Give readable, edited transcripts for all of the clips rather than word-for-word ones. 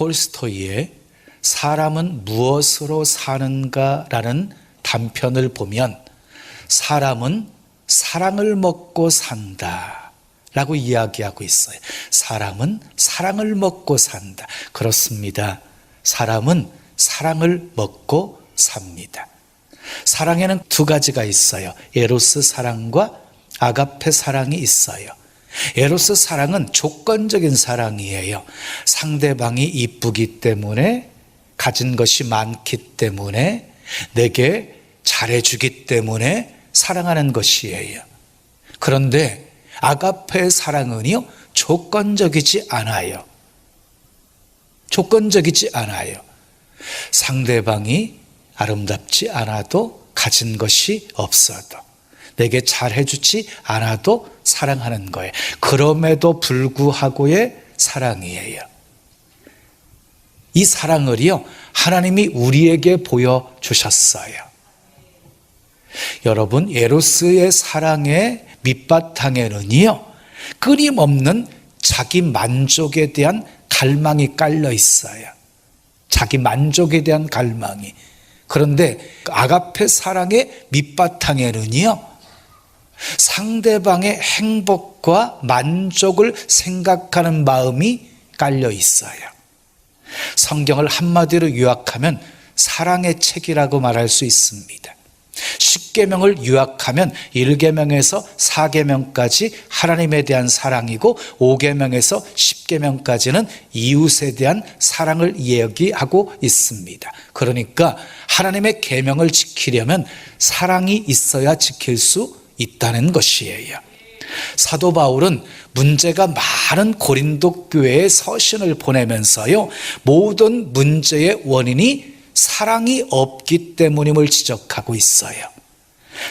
톨스토이의 사람은 무엇으로 사는가라는 단편을 보면 사람은 사랑을 먹고 산다 라고 이야기하고 있어요. 사람은 사랑을 먹고 산다. 그렇습니다. 사람은 사랑을 먹고 삽니다. 사랑에는 두 가지가 있어요. 에로스 사랑과 아가페 사랑이 있어요. 에로스 사랑은 조건적인 사랑이에요. 상대방이 이쁘기 때문에, 가진 것이 많기 때문에, 내게 잘해주기 때문에 사랑하는 것이에요. 그런데 아가페 사랑은요, 조건적이지 않아요. 조건적이지 않아요. 상대방이 아름답지 않아도, 가진 것이 없어도, 내게 잘해주지 않아도 사랑하는 거예요. 그럼에도 불구하고의 사랑이에요. 이 사랑을요, 하나님이 우리에게 보여주셨어요. 여러분, 에로스의 사랑의 밑바탕에는요, 끊임없는 자기 만족에 대한 갈망이 깔려 있어요. 자기 만족에 대한 갈망이. 그런데 아가페 사랑의 밑바탕에는요, 상대방의 행복과 만족을 생각하는 마음이 깔려 있어요. 성경을 한마디로 요약하면 사랑의 책이라고 말할 수 있습니다. 10계명을 요약하면 1계명에서 4계명까지 하나님에 대한 사랑이고 5계명에서 10계명까지는 이웃에 대한 사랑을 이야기하고 있습니다. 그러니까 하나님의 계명을 지키려면 사랑이 있어야 지킬 수 있다는 것이에요. 사도 바울은 문제가 많은 고린도 교회에 서신을 보내면서요, 모든 문제의 원인이 사랑이 없기 때문임을 지적하고 있어요.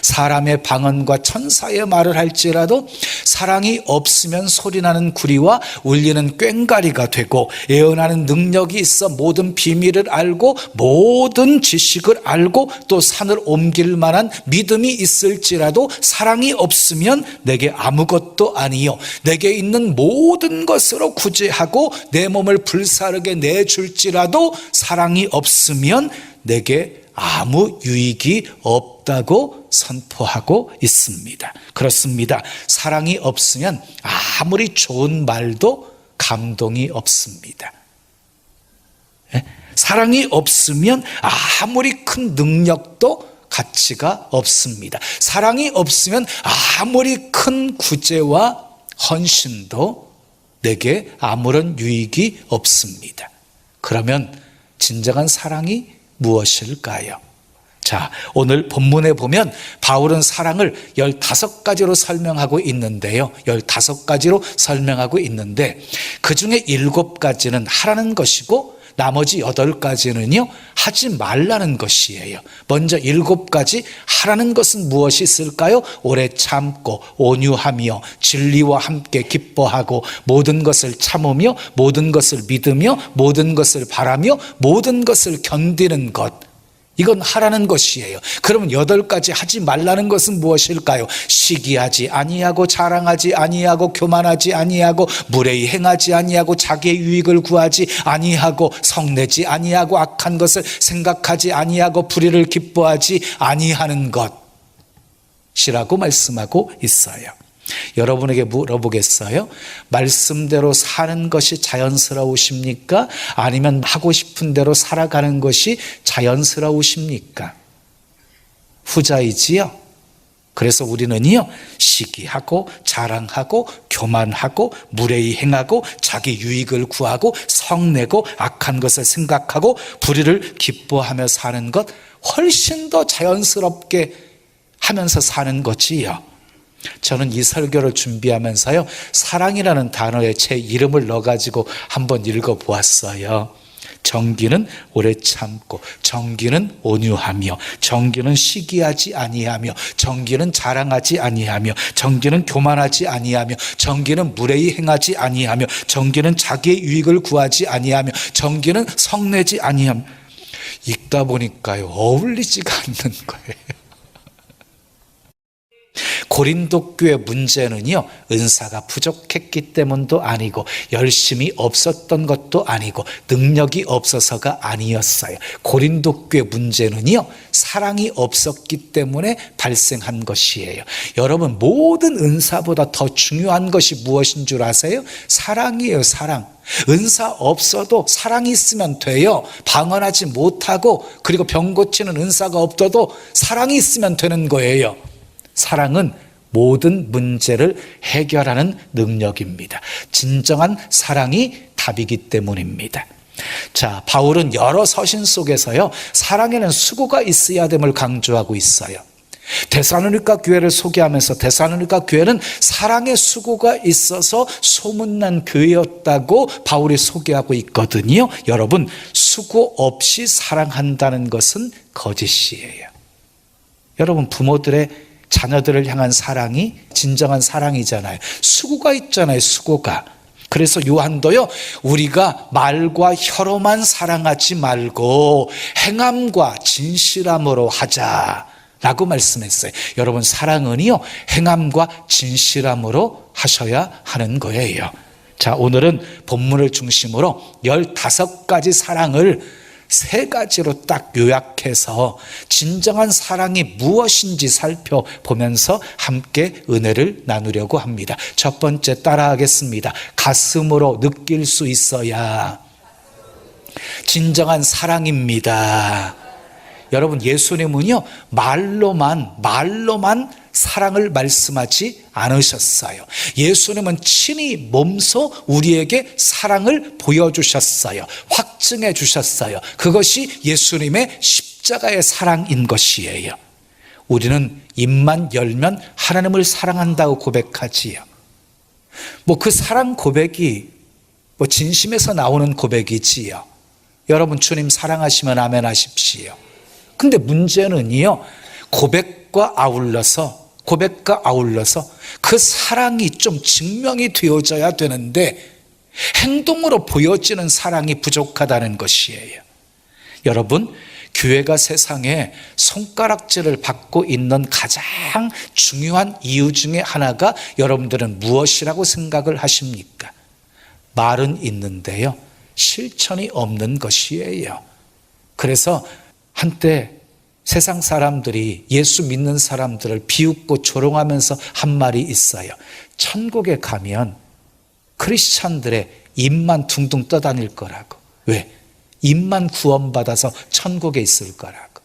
사람의 방언과 천사의 말을 할지라도 사랑이 없으면 소리나는 구리와 울리는 꽹과리가 되고, 예언하는 능력이 있어 모든 비밀을 알고 모든 지식을 알고 또 산을 옮길 만한 믿음이 있을지라도 사랑이 없으면 내게 아무것도 아니요, 내게 있는 모든 것으로 구제하고 내 몸을 불사르게 내줄지라도 사랑이 없으면 내게 아무 유익이 없다고 선포하고 있습니다. 그렇습니다. 사랑이 없으면 아무리 좋은 말도 감동이 없습니다. 사랑이 없으면 아무리 큰 능력도 가치가 없습니다. 사랑이 없으면 아무리 큰 구제와 헌신도 내게 아무런 유익이 없습니다. 그러면 진정한 사랑이 무엇일까요? 자, 오늘 본문에 보면 바울은 사랑을 15가지로 설명하고 있는데요. 15가지로 설명하고 있는데 그 중에 7가지는 하라는 것이고 나머지 8가지는요, 하지 말라는 것이에요. 먼저 7가지 하라는 것은 무엇이 있을까요? 오래 참고 온유하며 진리와 함께 기뻐하고 모든 것을 참으며 모든 것을 믿으며 모든 것을 바라며 모든 것을 견디는 것, 이건 하라는 것이에요. 그러면 8가지 하지 말라는 것은 무엇일까요? 시기하지 아니하고 자랑하지 아니하고 교만하지 아니하고 무례히 행하지 아니하고 자기의 유익을 구하지 아니하고 성내지 아니하고 악한 것을 생각하지 아니하고 불의를 기뻐하지 아니하는 것이라고 말씀하고 있어요. 여러분에게 물어보겠어요? 말씀대로 사는 것이 자연스러우십니까? 아니면 하고 싶은 대로 살아가는 것이 자연스러우십니까? 후자이지요. 그래서 우리는요, 시기하고 자랑하고 교만하고 무례히 행하고 자기 유익을 구하고 성내고 악한 것을 생각하고 불의를 기뻐하며 사는 것, 훨씬 더 자연스럽게 하면서 사는 거지요. 저는 이 설교를 준비하면서요, 사랑이라는 단어에 제 이름을 넣어가지고 한번 읽어보았어요. 정기는 오래 참고, 정기는 온유하며, 정기는 시기하지 아니하며, 정기는 자랑하지 아니하며, 정기는 교만하지 아니하며, 정기는 무례히 행하지 아니하며, 정기는 자기의 유익을 구하지 아니하며, 정기는 성내지 아니하며. 읽다 보니까요, 어울리지가 않는 거예요. 고린도 교회 문제는요, 은사가 부족했기 때문도 아니고 열심히 없었던 것도 아니고 능력이 없어서가 아니었어요. 고린도 교회 문제는요, 사랑이 없었기 때문에 발생한 것이에요. 여러분, 모든 은사보다 더 중요한 것이 무엇인 줄 아세요? 사랑이에요. 사랑. 은사 없어도 사랑이 있으면 돼요. 방언하지 못하고 그리고 병 고치는 은사가 없어도 사랑이 있으면 되는 거예요. 사랑은 모든 문제를 해결하는 능력입니다. 진정한 사랑이 답이기 때문입니다. 자, 바울은 여러 서신 속에서요, 사랑에는 수고가 있어야 됨을 강조하고 있어요. 데살로니가 교회를 소개하면서 데살로니가 교회는 사랑의 수고가 있어서 소문난 교회였다고 바울이 소개하고 있거든요. 여러분, 수고 없이 사랑한다는 것은 거짓이에요. 여러분, 부모들의 자녀들을 향한 사랑이 진정한 사랑이잖아요. 수고가 있잖아요. 수고가. 그래서 요한도요, 우리가 말과 혀로만 사랑하지 말고 행함과 진실함으로 하자 라고 말씀했어요. 여러분, 사랑은요, 행함과 진실함으로 하셔야 하는 거예요. 자, 오늘은 본문을 중심으로 15가지 사랑을 3가지로 딱 요약해서 진정한 사랑이 무엇인지 살펴보면서 함께 은혜를 나누려고 합니다. 첫 번째, 따라하겠습니다. 가슴으로 느낄 수 있어야 진정한 사랑입니다. 여러분, 예수님은요, 말로만 사랑을 말씀하지 않으셨어요. 예수님은 친히 몸소 우리에게 사랑을 보여주셨어요. 확증해 주셨어요. 그것이 예수님의 십자가의 사랑인 것이에요. 우리는 입만 열면 하나님을 사랑한다고 고백하지요. 그 사랑 고백이 진심에서 나오는 고백이지요. 여러분, 주님 사랑하시면 아멘 하십시오. 근데 문제는요, 고백과 아울러서 그 사랑이 좀 증명이 되어져야 되는데 행동으로 보여지는 사랑이 부족하다는 것이에요. 여러분, 교회가 세상에 손가락질을 받고 있는 가장 중요한 이유 중에 하나가 여러분들은 무엇이라고 생각을 하십니까? 말은 있는데요, 실천이 없는 것이에요. 그래서 한때 세상 사람들이 예수 믿는 사람들을 비웃고 조롱하면서 한 말이 있어요. 천국에 가면 크리스찬들의 입만 둥둥 떠다닐 거라고. 왜? 입만 구원받아서 천국에 있을 거라고.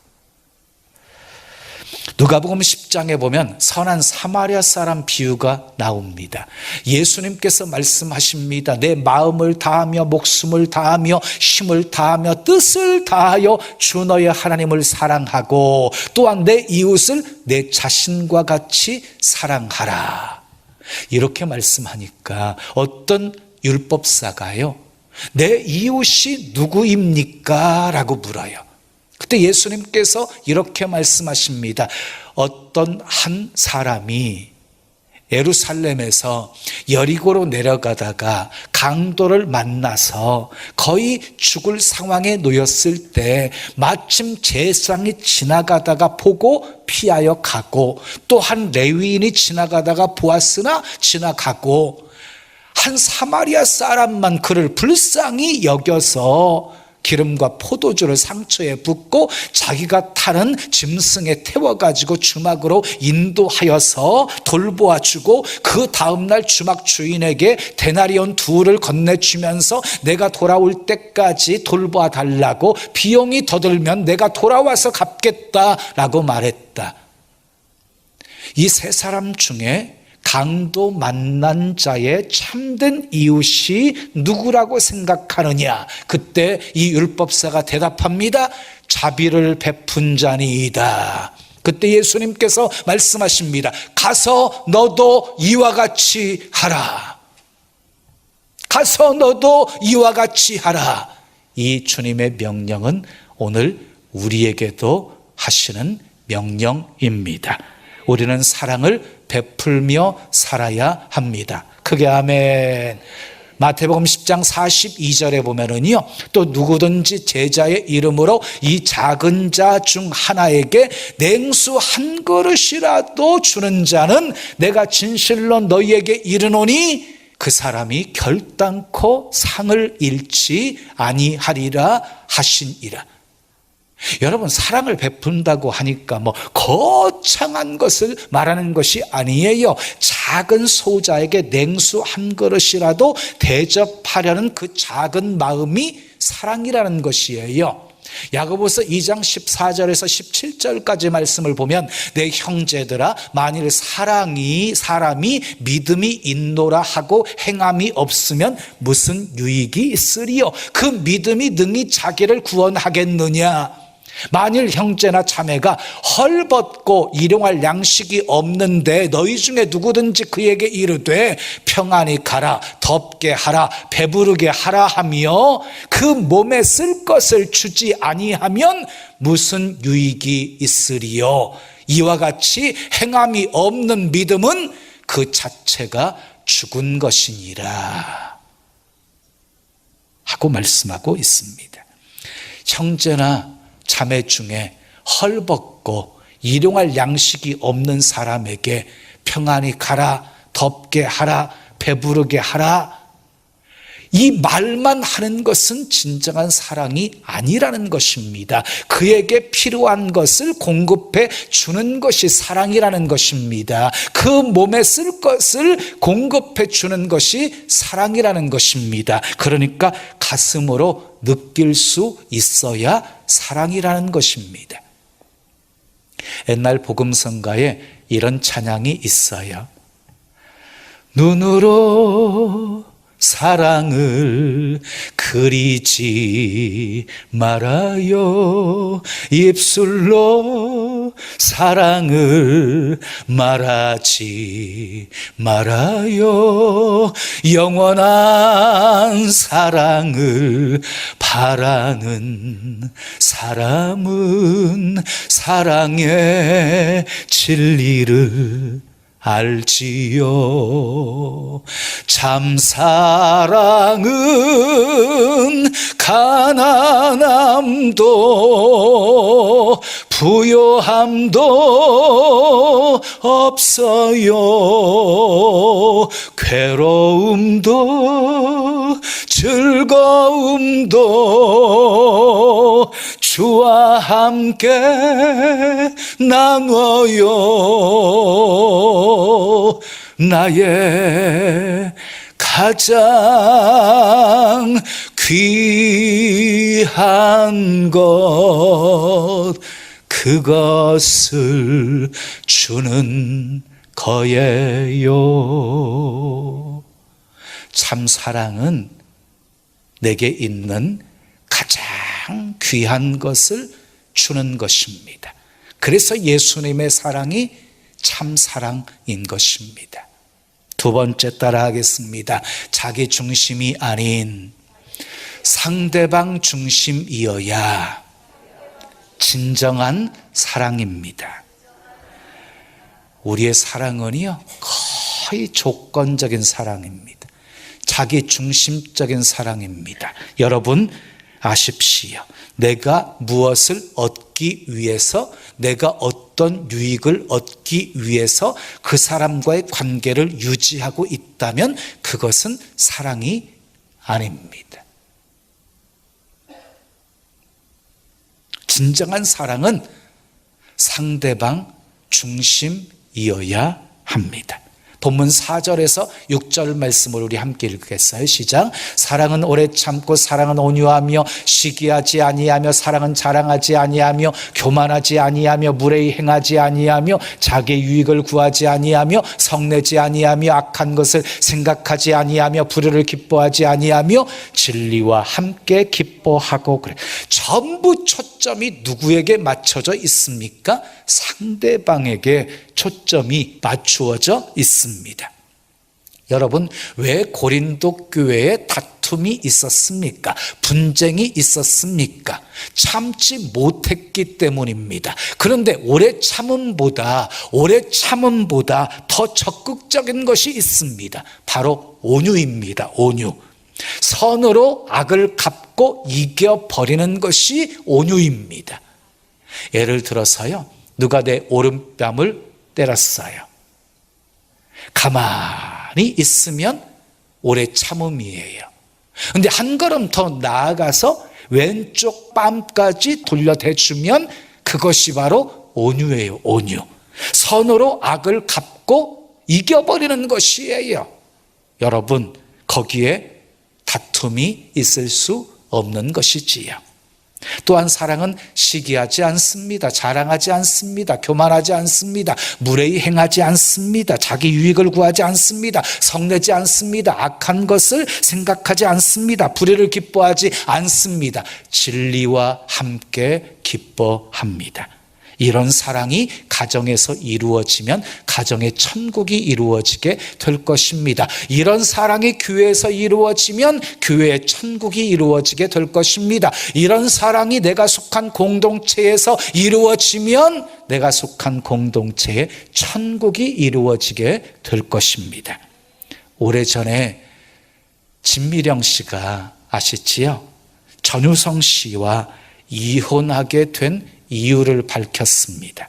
누가복음 10장에 보면 선한 사마리아 사람 비유가 나옵니다. 예수님께서 말씀하십니다. 내 마음을 다하며 목숨을 다하며 힘을 다하며 뜻을 다하여 주 너의 하나님을 사랑하고 또한 내 이웃을 내 자신과 같이 사랑하라. 이렇게 말씀하니까 어떤 율법사가요, 내 이웃이 누구입니까? 라고 물어요. 그때 예수님께서 이렇게 말씀하십니다. 어떤 한 사람이 예루살렘에서 여리고로 내려가다가 강도를 만나서 거의 죽을 상황에 놓였을 때 마침 제사장이 지나가다가 보고 피하여 가고 또 한 레위인이 지나가다가 보았으나 지나가고 한 사마리아 사람만 그를 불쌍히 여겨서 기름과 포도주를 상처에 붓고 자기가 타는 짐승에 태워가지고 주막으로 인도하여서 돌보아주고 그 다음날 주막 주인에게 데나리온 2를 건네주면서 내가 돌아올 때까지 돌봐달라고 비용이 더 들면 내가 돌아와서 갚겠다라고 말했다. 이 3사람 중에 강도 만난 자의 참된 이웃이 누구라고 생각하느냐? 그때 이 율법사가 대답합니다. 자비를 베푼 자니이다. 그때 예수님께서 말씀하십니다. 가서 너도 이와 같이 하라. 가서 너도 이와 같이 하라. 이 주님의 명령은 오늘 우리에게도 하시는 명령입니다. 우리는 사랑을 베풀며 살아야 합니다. 크게 아멘. 마태복음 10장 42절에 보면은요, 또 누구든지 제자의 이름으로 이 작은 자 중 하나에게 냉수 한 그릇이라도 주는 자는 내가 진실로 너희에게 이르노니 그 사람이 결단코 상을 잃지 아니하리라 하시니라. 여러분, 사랑을 베푼다고 하니까 거창한 것을 말하는 것이 아니에요. 작은 소자에게 냉수 한 그릇이라도 대접하려는 그 작은 마음이 사랑이라는 것이에요. 야고보서 2장 14절에서 17절까지 말씀을 보면 내 형제들아, 만일 사람이 믿음이 있노라 하고 행함이 없으면 무슨 유익이 있으리요? 그 믿음이 능히 자기를 구원하겠느냐? 만일 형제나 자매가 헐벗고 일용할 양식이 없는데 너희 중에 누구든지 그에게 이르되 평안히 가라, 덥게 하라, 배부르게 하라 하며 그 몸에 쓸 것을 주지 아니하면 무슨 유익이 있으리요? 이와 같이 행함이 없는 믿음은 그 자체가 죽은 것이니라 하고 말씀하고 있습니다. 형제나 자매 중에 헐벗고 일용할 양식이 없는 사람에게 평안히 가라, 덥게 하라, 배부르게 하라, 이 말만 하는 것은 진정한 사랑이 아니라는 것입니다. 그에게 필요한 것을 공급해 주는 것이 사랑이라는 것입니다. 그 몸에 쓸 것을 공급해 주는 것이 사랑이라는 것입니다. 그러니까 가슴으로 느낄 수 있어야 사랑이라는 것입니다. 옛날 복음성가에 이런 찬양이 있어요. 눈으로 사랑을 그리지 말아요. 입술로 사랑을 말하지 말아요. 영원한 사랑을 바라는 사람은 사랑의 진리를 알지요. 참 사랑은 가난함도 부요함도 없어요. 괴로움도 즐거움도 주와 함께 나눠요. 나의 가장 귀한 것, 그것을 주는 거예요. 참 사랑은 내게 있는 가장 귀한 것을 주는 것입니다. 그래서 예수님의 사랑이 참 사랑인 것입니다. 두 번째 따라하겠습니다. 자기 중심이 아닌 상대방 중심이어야 진정한 사랑입니다. 우리의 사랑은요, 거의 조건적인 사랑입니다. 자기 중심적인 사랑입니다. 여러분 아십시오. 내가 무엇을 얻기 위해서, 내가 어떤 유익을 얻기 위해서 그 사람과의 관계를 유지하고 있다면 그것은 사랑이 아닙니다. 진정한 사랑은 상대방 중심이어야 합니다. 본문 4절에서 6절 말씀을 우리 함께 읽겠어요. 시작. 사랑은 오래 참고 사랑은 온유하며 시기하지 아니하며 사랑은 자랑하지 아니하며 교만하지 아니하며 무례히 행하지 아니하며 자기의 유익을 구하지 아니하며 성내지 아니하며 악한 것을 생각하지 아니하며 불의를 기뻐하지 아니하며 진리와 함께 기뻐하고 그래. 전부 초점이 누구에게 맞춰져 있습니까? 상대방에게 초점이 맞추어져 있습니다. 여러분, 왜 고린도 교회에 다툼이 있었습니까? 분쟁이 있었습니까? 참지 못했기 때문입니다. 그런데 오래 참음보다 더 적극적인 것이 있습니다. 바로 온유입니다. 온유. 선으로 악을 갚고 이겨버리는 것이 온유입니다. 예를 들어서요, 누가 내 오른뺨을 때렸어요. 가만히 있으면 오래 참음이에요. 근데 한 걸음 더 나아가서 왼쪽 뺨까지 돌려대주면 그것이 바로 온유예요. 온유. 선으로 악을 갚고 이겨버리는 것이에요. 여러분, 거기에 다툼이 있을 수 없는 것이지요. 또한 사랑은 시기하지 않습니다. 자랑하지 않습니다. 교만하지 않습니다. 무례히 행하지 않습니다. 자기 유익을 구하지 않습니다. 성내지 않습니다. 악한 것을 생각하지 않습니다. 불의를 기뻐하지 않습니다. 진리와 함께 기뻐합니다. 이런 사랑이 가정에서 이루어지면 가정의 천국이 이루어지게 될 것입니다. 이런 사랑이 교회에서 이루어지면 교회의 천국이 이루어지게 될 것입니다. 이런 사랑이 내가 속한 공동체에서 이루어지면 내가 속한 공동체의 천국이 이루어지게 될 것입니다. 오래전에 진미령 씨가 아시지요? 전유성 씨와 이혼하게 된 이유를 밝혔습니다.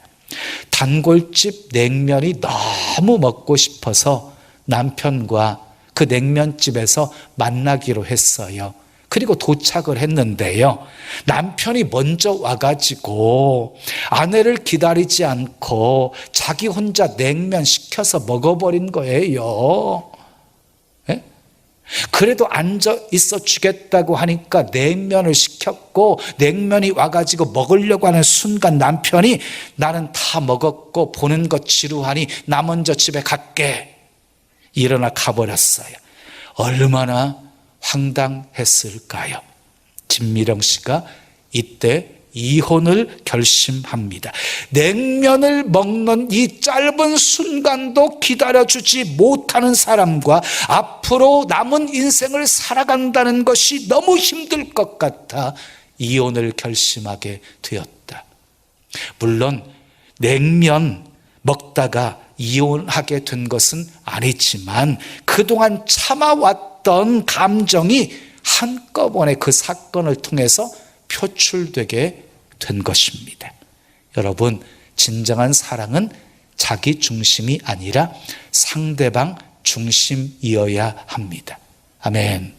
단골집 냉면이 너무 먹고 싶어서 남편과 그 냉면집에서 만나기로 했어요. 그리고 도착을 했는데요, 남편이 먼저 와가지고 아내를 기다리지 않고 자기 혼자 냉면 시켜서 먹어버린 거예요. 그래도 앉아 있어 주겠다고 하니까 냉면을 시켰고, 냉면이 와가지고 먹으려고 하는 순간 남편이 나는 다 먹었고 보는 것 지루하니 나 먼저 집에 갈게, 일어나 가버렸어요. 얼마나 황당했을까요? 진미령 씨가 이때 이혼을 결심합니다. 냉면을 먹는 이 짧은 순간도 기다려주지 못하는 사람과 앞으로 남은 인생을 살아간다는 것이 너무 힘들 것 같아 이혼을 결심하게 되었다. 물론 냉면 먹다가 이혼하게 된 것은 아니지만 그동안 참아왔던 감정이 한꺼번에 그 사건을 통해서 표출되게 된 것입니다. 여러분, 진정한 사랑은 자기 중심이 아니라 상대방 중심이어야 합니다. 아멘.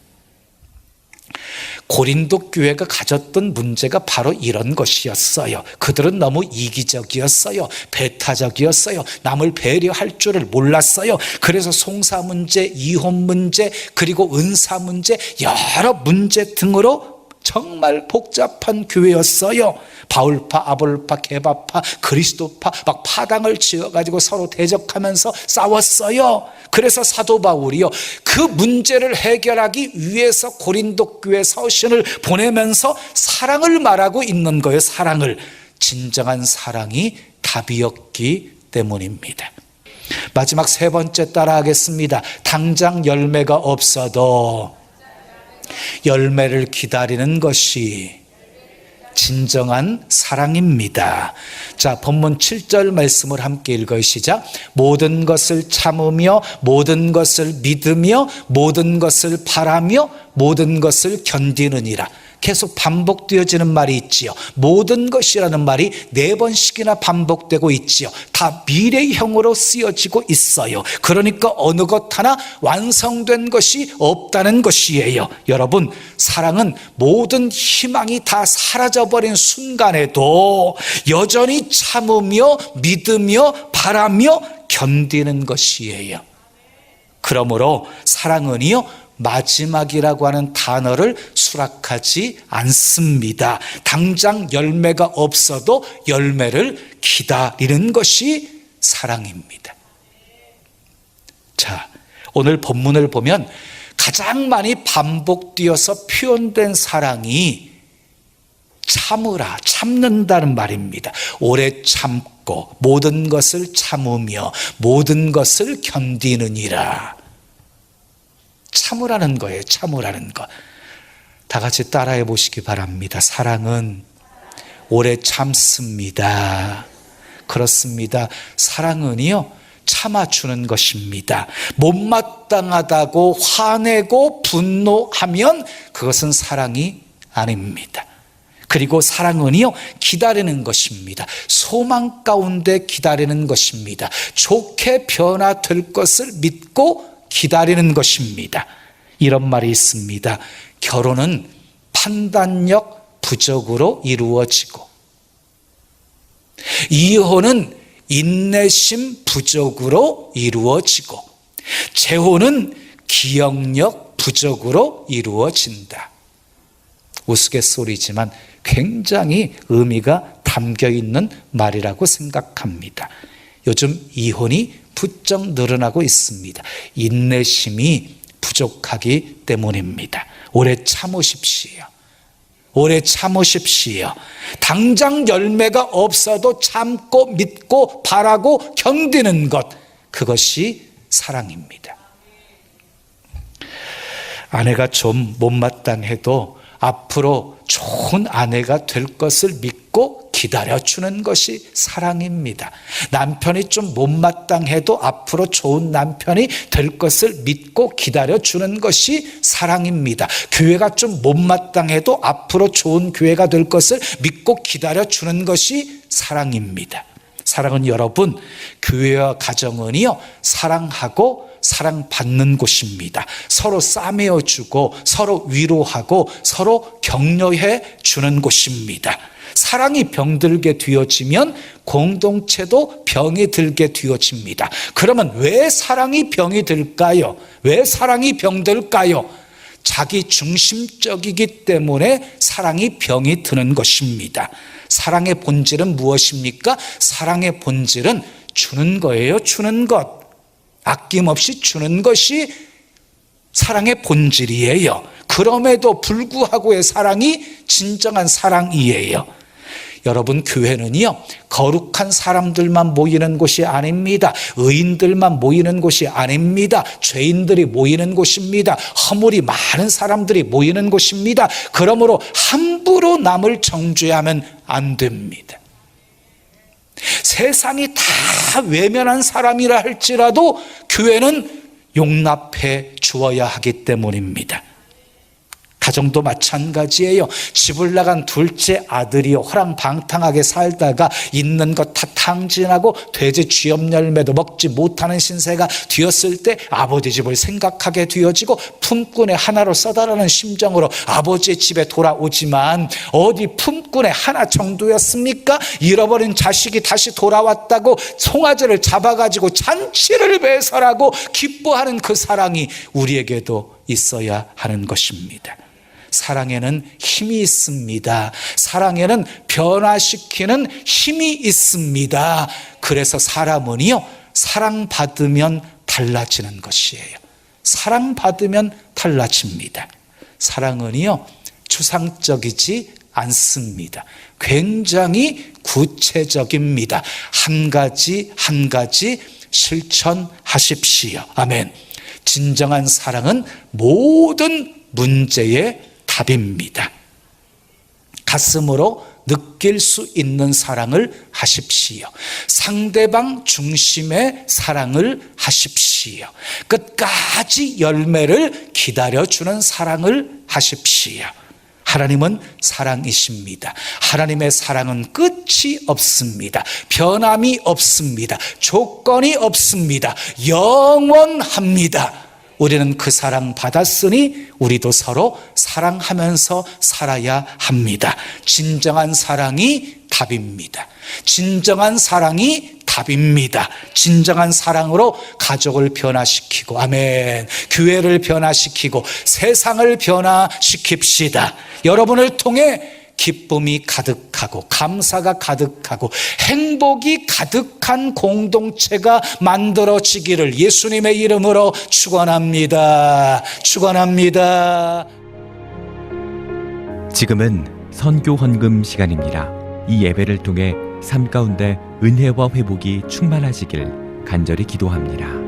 고린도 교회가 가졌던 문제가 바로 이런 것이었어요. 그들은 너무 이기적이었어요. 배타적이었어요. 남을 배려할 줄을 몰랐어요. 그래서 송사 문제, 이혼 문제, 그리고 은사 문제, 여러 문제 등으로 정말 복잡한 교회였어요. 바울파, 아볼파, 게바파, 그리스도파 막 파당을 지어가지고 서로 대적하면서 싸웠어요. 그래서 사도 바울이요, 그 문제를 해결하기 위해서 고린도 교회 서신을 보내면서 사랑을 말하고 있는 거예요. 사랑을. 진정한 사랑이 답이었기 때문입니다. 마지막 세 번째 따라하겠습니다. 당장 열매가 없어도 열매를 기다리는 것이 진정한 사랑입니다. 자, 본문 7절 말씀을 함께 읽어요. 시작. 모든 것을 참으며 모든 것을 믿으며 모든 것을 바라며 모든 것을 견디느니라. 계속 반복되어지는 말이 있지요. 모든 것이라는 말이 4번씩이나 반복되고 있지요. 다 미래형으로 쓰여지고 있어요. 그러니까 어느 것 하나 완성된 것이 없다는 것이에요. 여러분, 사랑은 모든 희망이 다 사라져버린 순간에도 여전히 참으며 믿으며 바라며 견디는 것이에요. 그러므로 사랑은요, 마지막이라고 하는 단어를 수락하지 않습니다. 당장 열매가 없어도 열매를 기다리는 것이 사랑입니다. 자, 오늘 본문을 보면 가장 많이 반복되어서 표현된 사랑이 참으라, 참는다는 말입니다. 오래 참고 모든 것을 참으며 모든 것을 견디느니라. 참으라는 거예요. 참으라는 것. 다 같이 따라해 보시기 바랍니다. 사랑은 오래 참습니다. 그렇습니다. 사랑은요, 참아주는 것입니다. 못마땅하다고 화내고 분노하면 그것은 사랑이 아닙니다. 그리고 사랑은요, 기다리는 것입니다. 소망 가운데 기다리는 것입니다. 좋게 변화될 것을 믿고 기다리는 것입니다. 이런 말이 있습니다. 결혼은 판단력 부족으로 이루어지고, 이혼은 인내심 부족으로 이루어지고, 재혼은 기억력 부족으로 이루어진다. 우스갯소리지만 굉장히 의미가 담겨 있는 말이라고 생각합니다. 요즘 이혼이 부쩍 늘어나고 있습니다. 인내심이 부족하기 때문입니다. 오래 참으십시오. 오래 참으십시오. 당장 열매가 없어도 참고 믿고 바라고 견디는 것, 그것이 사랑입니다. 아내가 좀 못마땅해도 앞으로 좋은 아내가 될 것을 믿고 기다려주는 것이 사랑입니다. 남편이 좀 못마땅해도 앞으로 좋은 남편이 될 것을 믿고 기다려주는 것이 사랑입니다. 교회가 좀 못마땅해도 앞으로 좋은 교회가 될 것을 믿고 기다려주는 것이 사랑입니다. 사랑은 여러분, 교회와 가정은요, 사랑하고 사랑받는 곳입니다. 서로 싸매어주고 서로 위로하고 서로 격려해 주는 곳입니다. 사랑이 병들게 되어지면 공동체도 병이 들게 되어집니다. 그러면 왜 사랑이 병이 들까요? 왜 사랑이 병들까요? 자기 중심적이기 때문에 사랑이 병이 드는 것입니다. 사랑의 본질은 무엇입니까? 사랑의 본질은 주는 거예요. 주는 것. 아낌없이 주는 것이 사랑의 본질이에요. 그럼에도 불구하고의 사랑이 진정한 사랑이에요. 여러분, 교회는요, 거룩한 사람들만 모이는 곳이 아닙니다. 의인들만 모이는 곳이 아닙니다. 죄인들이 모이는 곳입니다. 허물이 많은 사람들이 모이는 곳입니다. 그러므로 함부로 남을 정죄하면 안 됩니다. 세상이 다 외면한 사람이라 할지라도 교회는 용납해 주어야 하기 때문입니다. 가정도 마찬가지예요. 집을 나간 둘째 아들이 호랑방탕하게 살다가 있는 것 다 탕진하고 돼지 쥐염 열매도 먹지 못하는 신세가 되었을 때 아버지 집을 생각하게 되어지고 품꾼의 하나로 써달라는 심정으로 아버지의 집에 돌아오지만 어디 품꾼의 하나 정도였습니까? 잃어버린 자식이 다시 돌아왔다고 송아지를 잡아가지고 잔치를 배설하고 기뻐하는 그 사랑이 우리에게도 있어야 하는 것입니다. 사랑에는 힘이 있습니다. 사랑에는 변화시키는 힘이 있습니다. 그래서 사람은요, 사랑받으면 달라지는 것이에요. 사랑받으면 달라집니다. 사랑은요, 추상적이지 않습니다. 굉장히 구체적입니다. 한 가지 한 가지 실천하십시오. 아멘. 진정한 사랑은 모든 문제의 답입니다. 가슴으로 느낄 수 있는 사랑을 하십시오. 상대방 중심의 사랑을 하십시오. 끝까지 열매를 기다려주는 사랑을 하십시오. 하나님은 사랑이십니다. 하나님의 사랑은 끝이 없습니다. 변함이 없습니다. 조건이 없습니다. 영원합니다. 우리는 그 사랑 받았으니 우리도 서로 사랑하면서 살아야 합니다. 진정한 사랑이 답입니다. 진정한 사랑이 답입니다. 진정한 사랑으로 가족을 변화시키고, 아멘, 교회를 변화시키고 세상을 변화시킵시다. 여러분을 통해 기쁨이 가득하고 감사가 가득하고 행복이 가득한 공동체가 만들어지기를 예수님의 이름으로 축원합니다. 축원합니다. 지금은 선교 헌금 시간입니다. 이 예배를 통해 삶 가운데 은혜와 회복이 충만하시길 간절히 기도합니다.